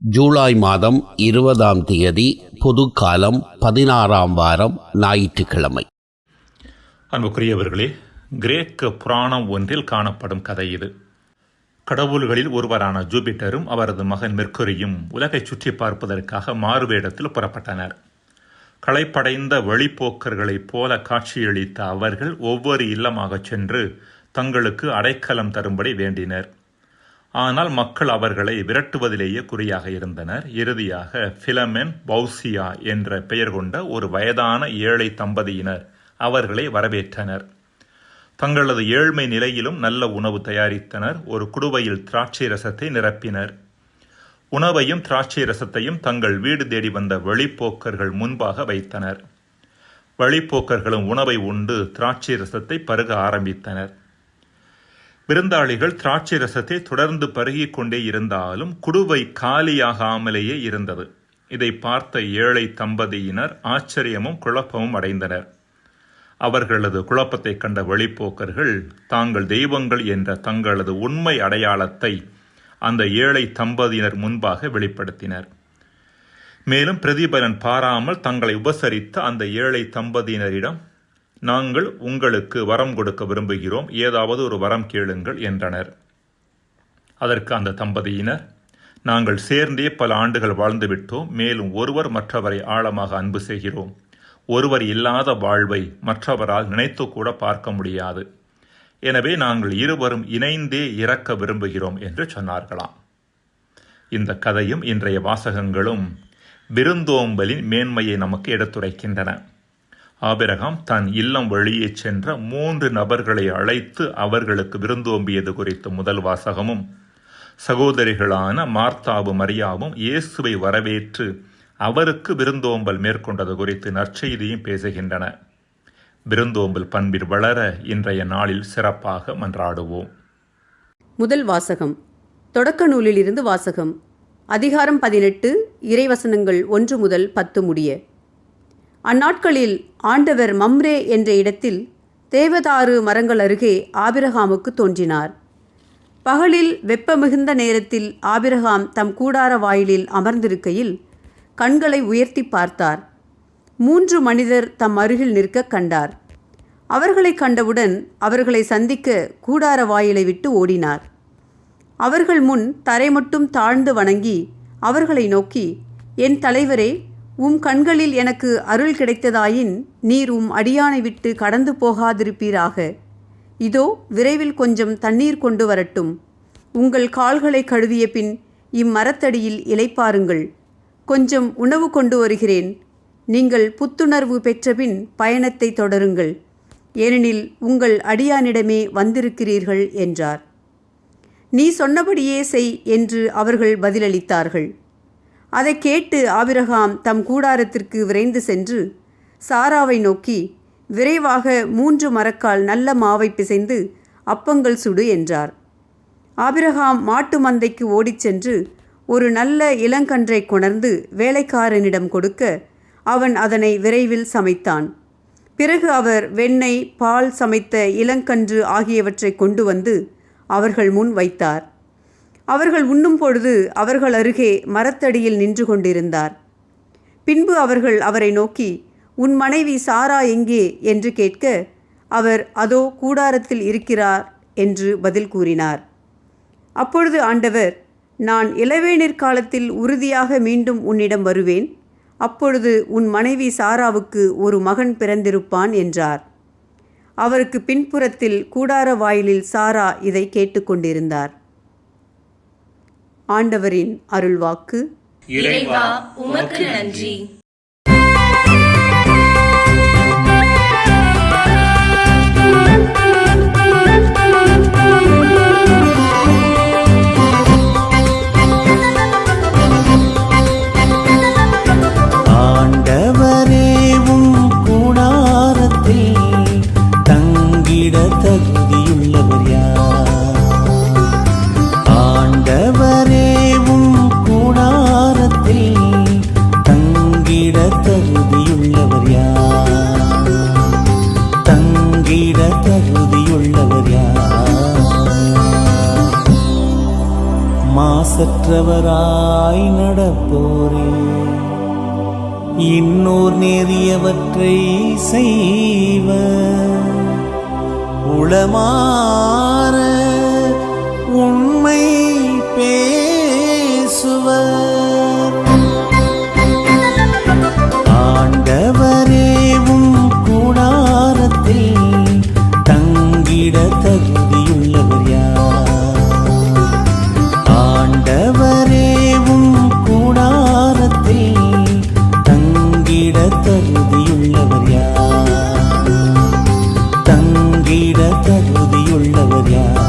ஜூலை மாதம் 20ஆம் தேதி பொதுக்காலம் 16ஆம் வாரம் ஞாயிற்றுக்கிழமை. அன்புக்குரியவர்களே, கிரேக்க புராணம் ஒன்றில் காணப்படும் கதை இது. கடவுள்களில் ஒருவரான ஜூபிட்டரும் அவரது மகன் மெர்க்குரியும் உலகை சுற்றி பார்ப்பதற்காக மாறுவேடத்தில் புறப்பட்டனர். களைப்படைந்த வழிப்போக்கர்களைப் போல காட்சியளித்த அவர்கள் ஒவ்வொரு இல்லமாகச் சென்று தங்களுக்கு அடைக்கலம் தரும்படி வேண்டினர். ஆனால் மக்கள் அவர்களை விரட்டுவதிலேயே குறியாக இருந்தனர். இறுதியாக பிலமென் பௌசியா என்ற பெயர் கொண்ட ஒரு வயதான ஏழை தம்பதியினர் அவர்களை வரவேற்றனர். தங்களது ஏழ்மை நிலையிலும் நல்ல உணவு தயாரித்தனர். ஒரு குடுவையில் திராட்சை ரசத்தை நிரப்பினர். உணவையும் திராட்சை ரசத்தையும் தங்கள் வீடு தேடி வந்த வழிப்போக்கர்கள் முன்பாக வைத்தனர். வழிப்போக்கர்களும் உணவை உண்டு திராட்சை ரசத்தை பருக ஆரம்பித்தனர். விருந்தாளிகள் திராட்சை ரசத்தை தொடர்ந்து பருகிக் கொண்டே இருந்தாலும் குடுவை காலியாகாமலேயே இருந்தது. இதை பார்த்த ஏழை தம்பதியினர் ஆச்சரியமும் குழப்பமும் அடைந்தனர். அவர்களது குழப்பத்தை கண்ட வழிப்போக்கர்கள் தாங்கள் தெய்வங்கள் என்ற தங்களது உண்மை அடையாளத்தை அந்த ஏழை தம்பதியினர் முன்பாக வெளிப்படுத்தினர். மேலும் பிரதிபலன் பாராமல் தங்களை உபசரித்த அந்த ஏழை தம்பதியினரிடம், நாங்கள் உங்களுக்கு வரம் கொடுக்க விரும்புகிறோம், ஏதாவது ஒரு வரம் கேளுங்கள் என்றனர். அதற்கு அந்த தம்பதியினர், நாங்கள் சேர்ந்தே பல ஆண்டுகள் வாழ்ந்துவிட்டோம். மேலும் ஒருவர் மற்றவரை ஆழமாக அன்பு செய்கிறோம். ஒருவர் இல்லாத வாழ்வை மற்றவரால் நினைத்து கூட பார்க்க முடியாது. எனவே நாங்கள் இருவரும் இணைந்தே இறக்க விரும்புகிறோம் என்று சொன்னார்களாம். இந்த கதையும் இன்றைய வாசகங்களும் விருந்தோம்பலின் மேன்மையை நமக்கு எடுத்துரைக்கின்றன. ஆபிரகாம் தன் இல்லம் வழியே சென்ற 3 நபர்களை அழைத்து அவர்களுக்கு விருந்தோம்பியது குறித்த முதல் வாசகமும், சகோதரிகளான மார்த்தாவும் மரியாவும் இயேசுவை வரவேற்று அவருக்கு விருந்தோம்பல் மேற்கொண்டது குறித்து நற்செய்தியும் பேசுகின்றன. விருந்தோம்பல் பண்பில் வளர இன்றைய நாளில் சிறப்பாக மன்றாடுவோம். முதல் வாசகம் தொடக்க நூலிலிருந்து வாசகம். அதிகாரம் 18, இறைவசனங்கள் 1 முதல் 10 முடிய. அந்நாட்களில் ஆண்டவர் மம்ரே என்ற இடத்தில் தேவதாரு மரங்கள் அருகே ஆபிரகாமுக்கு தோன்றினார். பகலில் வெப்ப மிகுந்த நேரத்தில் ஆபிரகாம் தம் கூடார வாயிலில் அமர்ந்திருக்கையில் கண்களை உயர்த்தி பார்த்தார். 3 மனிதர் தம் அருகில் நிற்க கண்டார். அவர்களை கண்டவுடன் அவர்களை சந்திக்க கூடார வாயிலை விட்டு ஓடினார். அவர்கள் முன் தரை மட்டும் தாழ்ந்து வணங்கி அவர்களை நோக்கி, என் தலைவரே, உம் கண்களில் எனக்கு அருள் கிடைத்ததாயின் நீர் உம் அடியானை விட்டு கடந்து போகாதிருப்பீராக. இதோ விரைவில் கொஞ்சம் தண்ணீர் கொண்டு வரட்டும். உங்கள் கால்களை கழுவிய பின் இம்மரத்தடியில் இளைப்பாருங்கள். கொஞ்சம் உணவு கொண்டு வருகிறேன். நீங்கள் புத்துணர்வு பெற்றபின் பயணத்தை தொடருங்கள். ஏனெனில் உங்கள் அடியானிடமே வந்திருக்கிறீர்கள் என்றார். நீ சொன்னபடியே செய் என்று அவர்கள் பதிலளித்தார்கள். அதை கேட்டு ஆபிரகாம் தம் கூடாரத்திற்கு விரைந்து சென்று சாராவை நோக்கி, விரைவாக 3 மரக்கால் நல்ல மாவை பிசைந்து அப்பங்கள் சுடு என்றார். ஆபிரகாம் மாட்டு மந்தைக்கு ஓடிச் சென்று ஒரு நல்ல இளங்கன்றை கொணர்ந்து வேலைக்காரனிடம் கொடுக்க அவன் அதனை விரைவில் சமைத்தான். பிறகு அவர் வெண்ணெய், பால், சமைத்த இளங்கன்று ஆகியவற்றை கொண்டு வந்து அவர்கள் முன் வைத்தார். அவர்கள் உண்ணும் பொழுது அவர்கள் அருகே மரத்தடியில் நின்று கொண்டிருந்தார். பின்பு அவர்கள் அவரை நோக்கி, உன் மனைவி சாரா எங்கே என்று கேட்க, அவர் அதோ கூடாரத்தில் இருக்கிறார் என்று பதில் கூறினார். அப்பொழுது ஆண்டவர், நான் இளவேனிற் காலத்தில் உறுதியாக மீண்டும் உன்னிடம் வருவேன். அப்பொழுது உன் மனைவி சாராவுக்கு ஒரு மகன் பிறந்திருப்பான் என்றார். அவருக்கு பின்புறத்தில் கூடார வாயிலில் சாரா இதை கேட்டுக்கொண்டிருந்தார். ஆண்டவரின் அருள்வாக்கு. இறைவா, உமக்கு நன்றி. ஆண்டவரே, உம் கூடாரத்தில் தங்கிட தகுதியுள்ளவர் யார்? ஆண்டவரே, உம் கூடாரத்தில் தங்கிட மாசற்றவராய் நடப்போரே, இன்னோர் நேரியவற்றை செய்வர், உளமாற உண்மை பேசுவர். ஆண்டவரேவும் கூடாரத்தில் தங்கிட தகுதியுள்ளவர் யார்? ஆண்டவரேவும் கூடாரத்தில் தங்கிட தகுதியுள்ளவர் யார்? தங்கிட தகுதியுள்ளவர் யார்?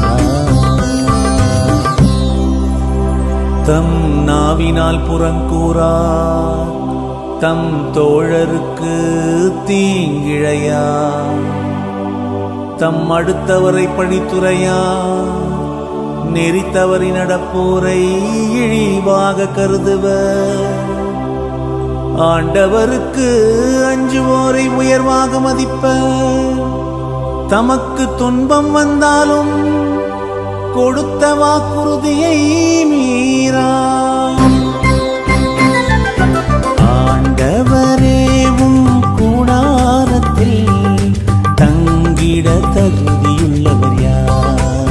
தம் நாவினால் புறங்கூறார், தம் தோழருக்கு தீங்கிழையார், தம் அடுத்தவரை பழித்துரையார், நெறித்தவறி நடப்போரை இழிவாக கருதுவர். ஆண்டவருக்கு அஞ்சுவோரை உயர்வாக மதிப்பர். தமக்கு துன்பம் வந்தாலும் கொடுத்த வாக்குறுதியை மீறார். ஆண்டவரேவும் கூடாரத்தில் தங்கிட தகுதியுள்ளவர் யார்?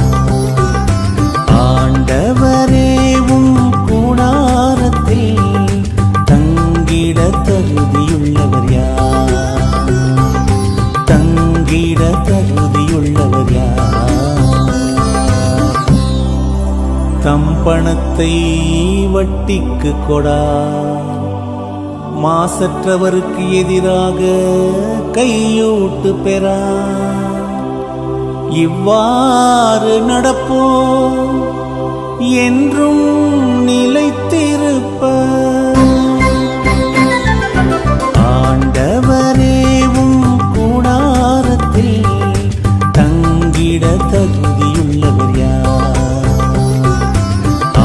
ஆண்டவரேவும் கூடாரத்தில் தங்கிட தகுதியுள்ளவர் யார்? தங்கிட தகுதியுள்ளவர் யார்? தம் பணத்தை வட்டிக்கு கொடார், மாசற்றவருக்கு எதிராக கையூட்டு பெறார். இவ்வாறு நடப்போம் என்றும் நிலைத்திருப்பர். ஆண்டவரேவும் கூடாரத்தில் தங்கிட தகுதியுள்ளவர் யார்?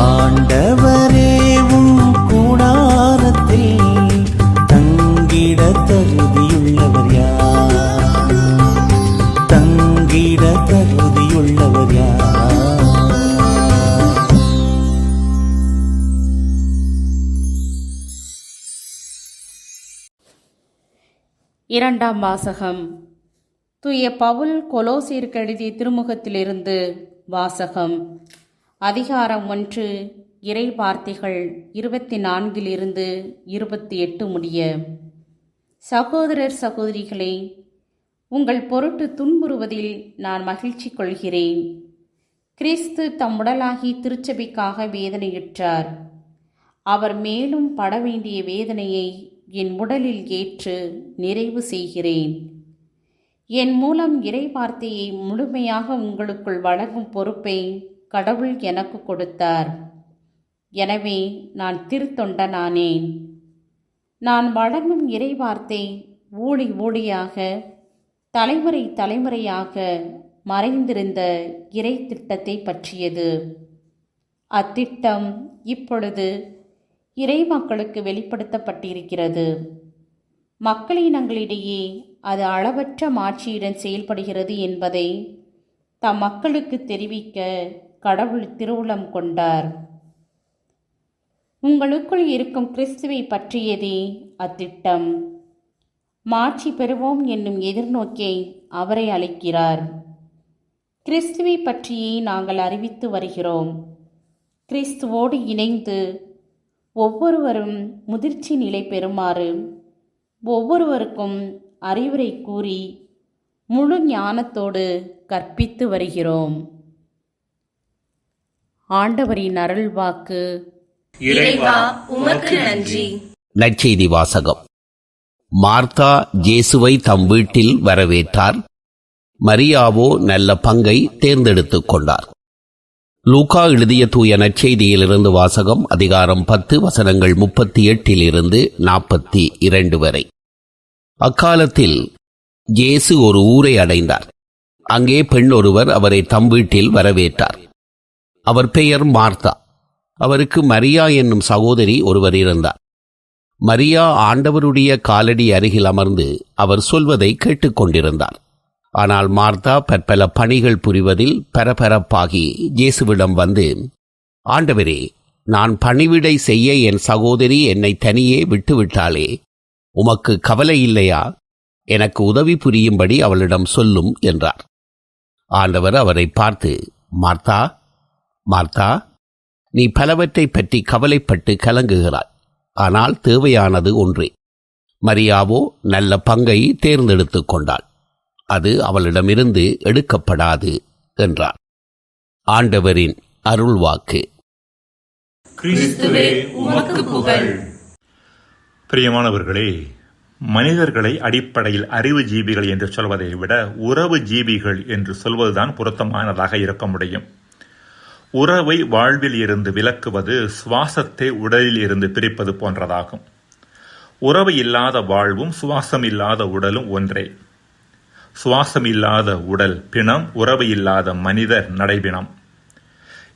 ஆண்டவரேவும் கூடாரத்தில் தங்கிட தகுதியுள்ளவர் யார்? தங்கிட தகுதியுள்ளவர் யார்? இரண்டாம் வாசகம். தூய பவுல் கொலோசியருக்கு எழுதிய திருமுகத்திலிருந்து வாசகம். அதிகாரம் 1, இறை வார்த்தைகள் 24 28 முடிய. சகோதரர் சகோதரிகளே, உங்கள் பொருட்டு துன்புறுவதில் நான் மகிழ்ச்சி கொள்கிறேன். கிறிஸ்து தம் உடலாகி திருச்சபைக்காக வேதனையுற்றார். அவர் மேலும் பட வேண்டிய வேதனையை என் உடலில் ஏற்று நிறைவு செய்கிறேன். என் மூலம் இறை வார்த்தையை முழுமையாக உங்களுக்குள் வழங்கும் பொறுப்பை கடவுள் எனக்கு கொடுத்தார். எனவே நான் திருத்தொண்டனானேன். நான் வழங்கும் இறை வார்த்தை ஊழி ஊழியாக தலைமுறை தலைமுறையாக மறைந்திருந்த இறை திட்டத்தை பற்றியது. அத்திட்டம் இப்பொழுது இறை மக்களுக்கு வெளிப்படுத்தப்பட்டிருக்கிறது. மக்களினங்களிடையே அது அளவற்ற மாட்சியுடன் செயல்படுகிறது என்பதை தம் மக்களுக்கு தெரிவிக்க கடவுள் திருவுளம் கொண்டார். உங்களுக்குள் இருக்கும் கிறிஸ்துவை பற்றியதே அத்திட்டம். மாட்சி பெறுவோம் என்னும் எதிர்நோக்கை அவரை அளிக்கிறார். கிறிஸ்துவை பற்றியே நாங்கள் அறிவித்து வருகிறோம். கிறிஸ்துவோடு இணைந்து ஒவ்வொருவரும் முதிர்ச்சி நிலை பெறுமாறு ஒவ்வொருவருக்கும் அறிவுரை கூறி முழு ஞானத்தோடு கற்பித்து வருகிறோம். ஆண்டவரின் அருள்வாக்கு. இறைவா உமக்கு நன்றி. நற்செய்தி வாசகம். மார்த்தா இயேசுவை தம் வீட்டில் வரவேற்றார். மரியாவோ நல்ல பங்கை தேர்ந்தெடுத்துக் கொண்டார். லூக்கா எழுதிய தூய நற்செய்தியிலிருந்து வாசகம். அதிகாரம் 10 வசனங்கள் 38 42 வரை. அக்காலத்தில் இயேசு ஒரு ஊரை அடைந்தார். அங்கே பெண் ஒருவர் அவரை தம் வீட்டில் வரவேற்றார். அவர் பெயர் மார்த்தா. அவருக்கு மரியா என்னும் சகோதரி ஒருவர் இருந்தார். மரியா ஆண்டவருடைய காலடி அருகில் அமர்ந்து அவர் சொல்வதை கேட்டுக்கொண்டிருந்தார். ஆனால் மார்த்தா பற்பல பணிகள் புரிவதில் பரபரப்பாகி இயேசுவிடம் வந்து, ஆண்டவரே, நான் பணிவிடை செய்ய என் சகோதரி என்னை தனியே விட்டுவிட்டாளே, உமக்கு கவலை இல்லையா? எனக்கு உதவி புரியும்படி அவளிடம் சொல்லும் என்றார். ஆண்டவர் அவரை பார்த்து, மார்த்தா, மார்த்தா, நீ பலவற்றை பற்றி கவலைப்பட்டு கலங்குகிறாய். ஆனால் தேவையானது ஒன்றே. மரியாவோ நல்ல பங்கை தேர்ந்தெடுத்துக் கொண்டாள். அது அவளிடமிருந்து எடுக்கப்படாது என்றார். ஆண்டவரின் அருள்வாக்கு. கிறிஸ்துவே உமக்கு புகழ். பிரியமானவர்களே, மனிதர்களை அடிப்படையில் அறிவு ஜீவிகள் என்று சொல்வதை விட உறவு ஜீவிகள் என்று சொல்வதுதான் பொருத்தமானதாக இருக்க முடியும். உறவை வாழ்வில் இருந்து விலக்குவது சுவாசத்தை உடலில் இருந்து பிரிப்பது போன்றதாகும். உறவு இல்லாத வாழ்வும் சுவாசம் இல்லாத உடலும் ஒன்றே. சுவாசம் இல்லாத உடல் பிணம், உறவு இல்லாத மனிதர் நடைபிணம்.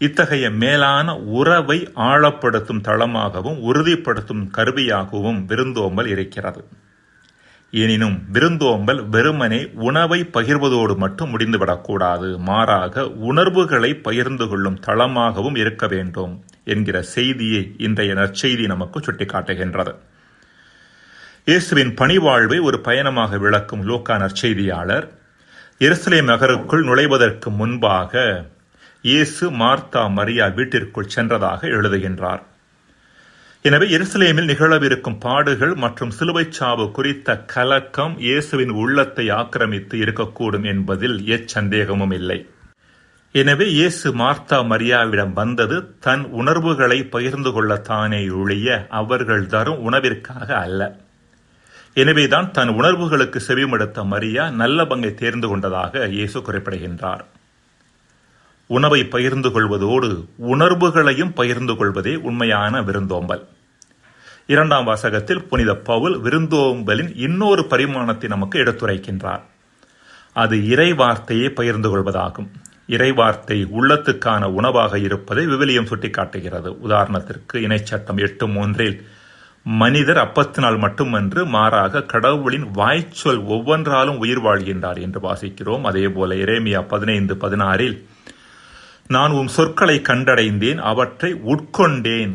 இத்தகைய மேலான உறவை ஆழப்படுத்தும் தளமாகவும் உறுதிப்படுத்தும் கருவியாகவும் விருந்தோம்பல் இருக்கிறது. எனினும் விருந்தோம்பல் வெறுமனே உணவை பகிர்வதோடு மட்டும் முடிந்துவிடக்கூடாது. மாறாக உணர்வுகளை பகிர்ந்து கொள்ளும் தளமாகவும் இருக்க வேண்டும் என்கிற செய்தியை இன்றைய நற்செய்தி நமக்கு சுட்டிக்காட்டுகின்றது. இயேசுவின் பணிவாழ்வை ஒரு பயணமாக விளக்கும் லூக்கா நற்செய்தியாளர் எருசலேம் நகருக்குள் நுழைவதற்கு முன்பாக இயேசு மார்த்தா மரியா வீட்டிற்குள் சென்றதாக எழுதுகின்றார். எனவே எருசலேமில் நிகழவிருக்கும் பாடுகள் மற்றும் சிலுவைச் சாவு குறித்த கலக்கம் இயேசுவின் உள்ளத்தை ஆக்கிரமித்து இருக்கக்கூடும் என்பதில் எச்சந்தேகமும் இல்லை. எனவே இயேசு மார்த்தா மரியாவிடம் வந்தது தன் உணர்வுகளை பகிர்ந்து கொள்ளத்தானே ஒழிய அவர்கள் தரும் உணவிற்காக அல்ல. எனவேதான் தன் உணர்வுகளுக்கு செவிமடுத்த மரியா நல்ல பங்கை தேர்ந்து கொண்டதாக இயேசு குறிப்பிடுகின்றார். உணவை பகிர்ந்து கொள்வதோடு உணர்வுகளையும் பகிர்ந்து கொள்வதே உண்மையான விருந்தோம்பல். 2ஆம் வாசகத்தில் புனித பவுல் விருந்தோம்பலின் இன்னொரு பரிமாணத்தை நமக்கு எடுத்துரைக்கின்றார். அது இறைவார்த்தையை பகிர்ந்து கொள்வதாகும். இறைவார்த்தை உள்ளத்துக்கான உணவாக இருப்பதை விவிலியம் சுட்டிக்காட்டுகிறது. உதாரணத்திற்கு இணைச்சட்டம் 8:3 மனிதர் அப்பத்தினால் மட்டுமன்று மாறாக கடவுளின் வாய்ச்சொல் ஒவ்வொன்றாலும் உயிர் வாழ்கின்றார் என்று வாசிக்கிறோம். அதேபோல எரேமியா 15:16 நான் உம் சொற்களை கண்டடைந்தேன், அவற்றை உட்கொண்டேன்,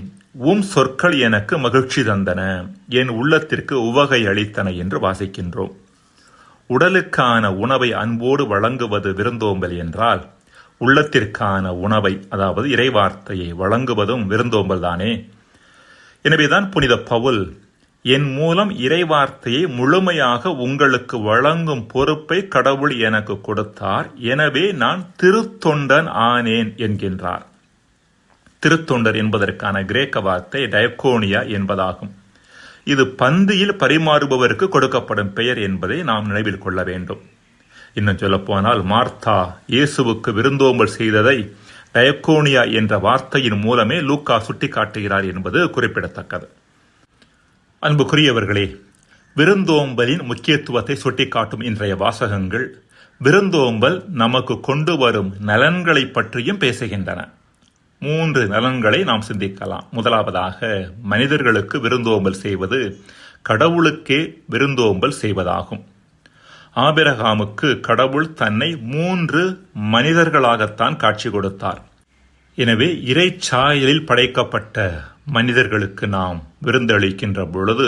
உம் சொற்கள் எனக்கு மகிழ்ச்சி தந்தன, என் உள்ளத்திற்கு உவகை அளித்தன என்று வாசிக்கின்றோம். உடலுக்கான உணவை அன்போடு வழங்குவது விருந்தோம்பல் என்றால் உள்ளத்திற்கான உணவை, அதாவது இறைவார்த்தையை வழங்குவதும் விருந்தோம்பல் தானே. எனவேதான் புனித பவுல் என் மூலம் இறைவார்த்தையை முழுமையாக உங்களுக்கு வழங்கும் பொறுப்பை கடவுள் எனக்கு கொடுத்தார், எனவே நான் திருத்தொண்டன் ஆனேன் என்கின்றார். திருத்தொண்டர் என்பதற்கான கிரேக்க வார்த்தை டயக்கோனியா என்பதாகும். இது பந்தியில் பரிமாறுபவருக்கு கொடுக்கப்படும் பெயர் என்பதை நாம் நினைவில் கொள்ள வேண்டும். இன்னும் சொல்லப்போனால் மார்த்தா இயேசுவுக்கு விருந்தோம்பல் செய்ததை டயக்கோனியா என்ற வார்த்தையின் மூலமே லூக்கா சுட்டிக்காட்டுகிறார் என்பது குறிப்பிடத்தக்கது. அன்புக்குரியவர்களே, விருந்தோம்பலின் முக்கியத்துவத்தை சுட்டிக்காட்டும் இன்றைய வாசகங்கள் விருந்தோம்பல் நமக்கு கொண்டு வரும் நலன்களை பற்றியும் பேசுகின்றன. 3 நலன்களை நாம் சிந்திக்கலாம். முதலாவதாக, மனிதர்களுக்கு விருந்தோம்பல் செய்வது கடவுளுக்கே விருந்தோம்பல் செய்வதாகும். ஆபிரகாமுக்கு கடவுள் தன்னை 3 மனிதர்களாகத்தான் காட்சி கொடுத்தார். எனவே இறைச்சாயலில் படைக்கப்பட்ட மனிதர்களுக்கு நாம் விருந்தளிக்கின்ற பொழுது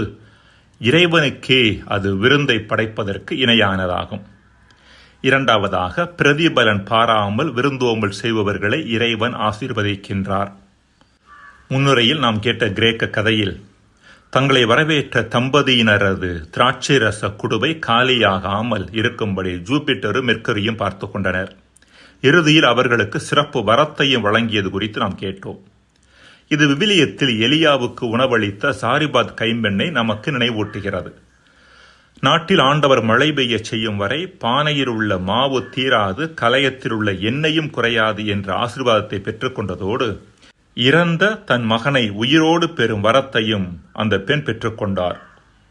இறைவனுக்கே அது விருந்தை படைப்பதற்கு இணையானதாகும். 2ஆவதாக, பிரதிபலன் பாராமல் விருந்தோம்பல் செய்பவர்களை இறைவன் ஆசீர்வதிக்கின்றார். முன்னுரையில் நாம் கேட்ட கிரேக்க கதையில் தங்களை வரவேற்ற தம்பதியினரது திராட்சை ரச குடுவை காலியாகாமல் இருக்கும்படி ஜூபிட்டரும் மெர்க்கரியும் பார்த்து கொண்டனர். இறுதியில் அவர்களுக்கு சிறப்பு வரத்தையும் வழங்கியது குறித்து நாம் கேட்டோம். இது விவிலியத்தில் எலியாவுக்கு உணவளித்த சாரிபாத் கைம்பெண்ணை நமக்கு நினைவூட்டுகிறது. நாட்டில் ஆண்டவர் மழை பெய்ய செய்யும் வரை பானையில் உள்ள மாவு தீராது, கலயத்தில் உள்ள எண்ணெயும் குறையாது என்ற ஆசீர்வாதத்தை பெற்றுக்கொண்டதோடு இறந்த தன் மகனை உயிரோடு பெறும் வரத்தையும் அந்த பெண் பெற்றுக்கொண்டார்.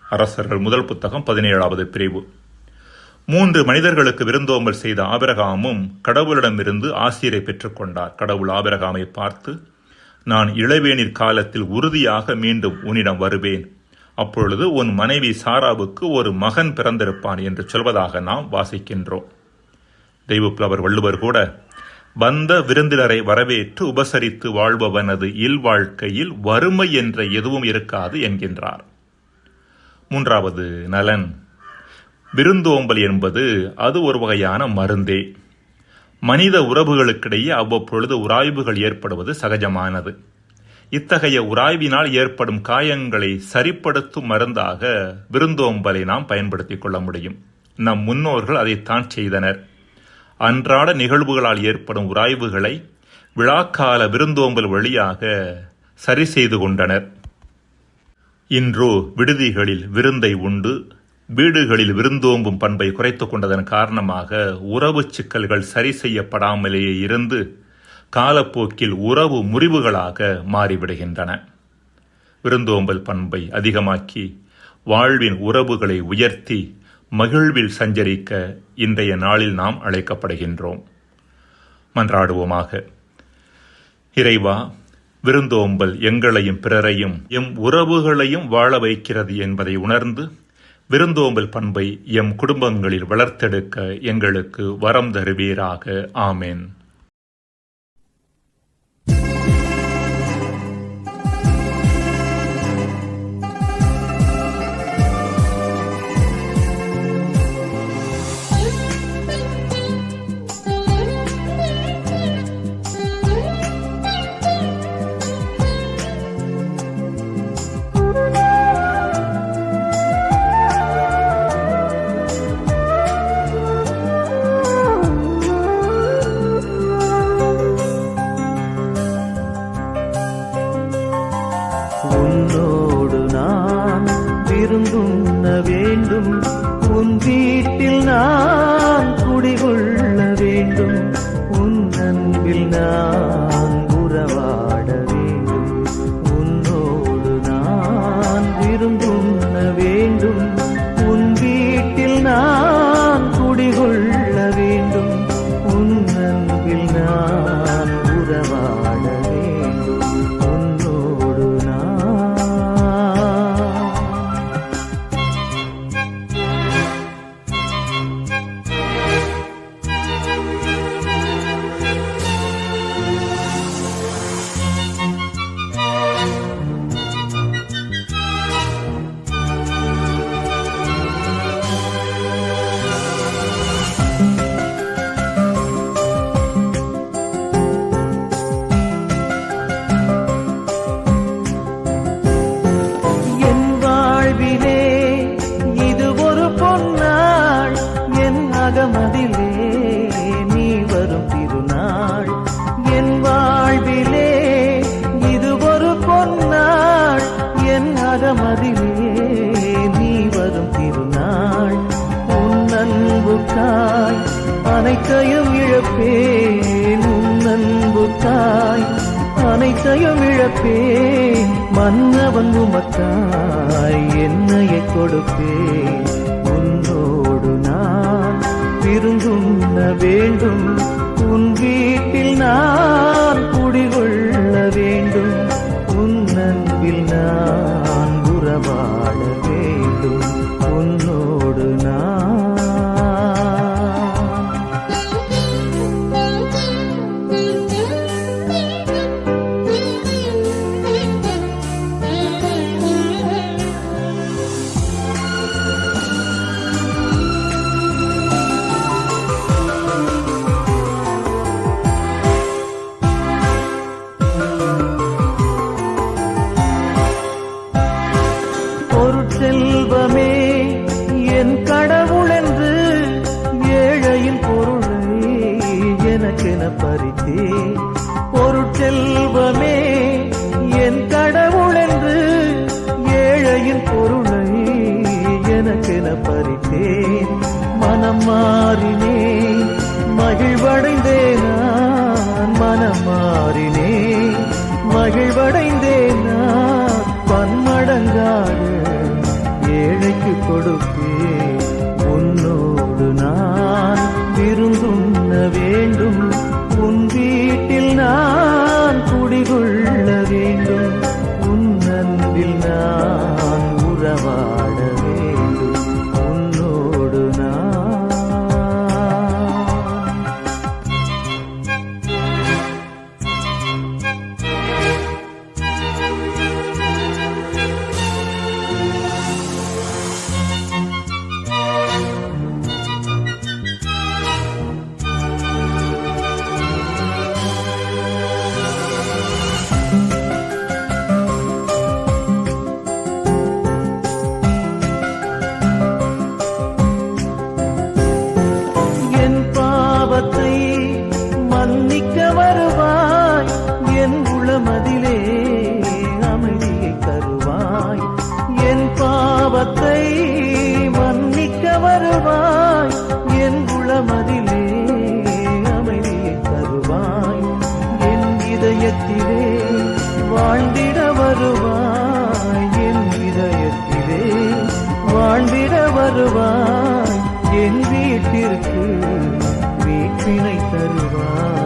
அரசர்கள் முதல் புத்தகம் 17வது பிரிவு. 3 மனிதர்களுக்கு விருந்தோம்பல் செய்த ஆபிரகாமும் கடவுளிடமிருந்து ஆசீரை பெற்றுக்கொண்டார். கடவுள் ஆபிரகாமை பார்த்து, நான் இளவேனிற் காலத்தில் உறுதியாக மீண்டும் உன்னிடம் வருவேன், அப்பொழுது உன் மனைவி சாராவுக்கு ஒரு மகன் பிறந்திருப்பான் என்று சொல்வதாக நாம் வாசிக்கின்றோம். தெய்வப்புலவர் வள்ளுவர் கூட வந்த விருந்தினரை வரவேற்று உபசரித்து வாழ்பவனது இல்வாழ்க்கையில் வறுமை என்ற எதுவும் இருக்காது என்கின்றார். மூன்றாவது நலன், விருந்தோம்பல் என்பது அது ஒரு வகையான மருந்தே. மனித உறவுகளுக்கிடையே அவ்வப்பொழுது உராய்வுகள் ஏற்படுவது சகஜமானது. இத்தகைய உராய்வினால் ஏற்படும் காயங்களை சரிப்படுத்தும் மருந்தாக விருந்தோம்பலை நாம் பயன்படுத்திக் கொள்ள முடியும். நம் முன்னோர்கள் அதைத்தான் செய்தனர். அன்றாட நிகழ்வுகளால் ஏற்படும் உராய்வுகளை விழாக்கால விருந்தோம்பல் வழியாக சரி செய்து கொண்டனர். இன்றோ விடுதிகளில் விருந்தை உண்டு வீடுகளில் விருந்தோம்பும் பண்பை குறைத்துக் கொண்டதன் காரணமாக உறவு சிக்கல்கள் சரி செய்யப்படாமலேயே இருந்து காலப்போக்கில் உறவு முறிவுகளாக மாறிவிடுகின்றன. விருந்தோம்பல் பண்பை அதிகமாக்கி வாழ்வின் உறவுகளை உயர்த்தி மகிழ்வில் சஞ்சரிக்க இன்றைய நாளில் நாம் அழைக்கப்படுகின்றோம். மன்றாடுவோமாக. இறைவா, விருந்தோம்பல் எங்களையும் பிறரையும் எம் உறவுகளையும் வாழ வைக்கிறது என்பதை உணர்ந்து விருந்தோம்பல் பண்பை எம் குடும்பங்களில் வளர்த்தெடுக்க எங்களுக்கு வரம் தருவீராக. ஆமேன். உன்னோடு நான் விருந்துண்ண வேண்டும், உன் வீட்டில் நான் குடிகொள்ள வேண்டும், உன் அன்பில் நான் உறவாட வேண்டும். உன்னோடு நான் விருந்துண்ண வேண்டும், உன் வீட்டில் நான் குடிகொள்ள வேண்டும், உன் அன்பில் நான் உறவாட வேண்டும். உன்னோடு நான் என் வாழ்விலே இது ஒரு பொன்னாள், என் அகமதிலே நீ வரும் திருநாள். என் வாழ்விலே இது ஒரு பொன்னாள், என் அகமதிலே நீ வரும் திருநாள். உன் அன்புக்காய் அனைத்தையும் இழப்பேன், உன் அன்புக்காய் அனைத்தையும் இழப்பேன். மன்னவன் உமக்காய் என்னையை கொடுப்பேன். உன்னோடு நான் விருந்துண்ண வேண்டும், உன் வீட்டில் நான் குடிகொள்ள வேண்டும், உன் அன்பில் நான் உறவாட வேண்டும். உன்னோடு நான் வருவாய் என் இதயத்திலே, வாழ்ந்திட வருவாய் என் வீட்டிற்கு, வீட்டினை தருவாய்.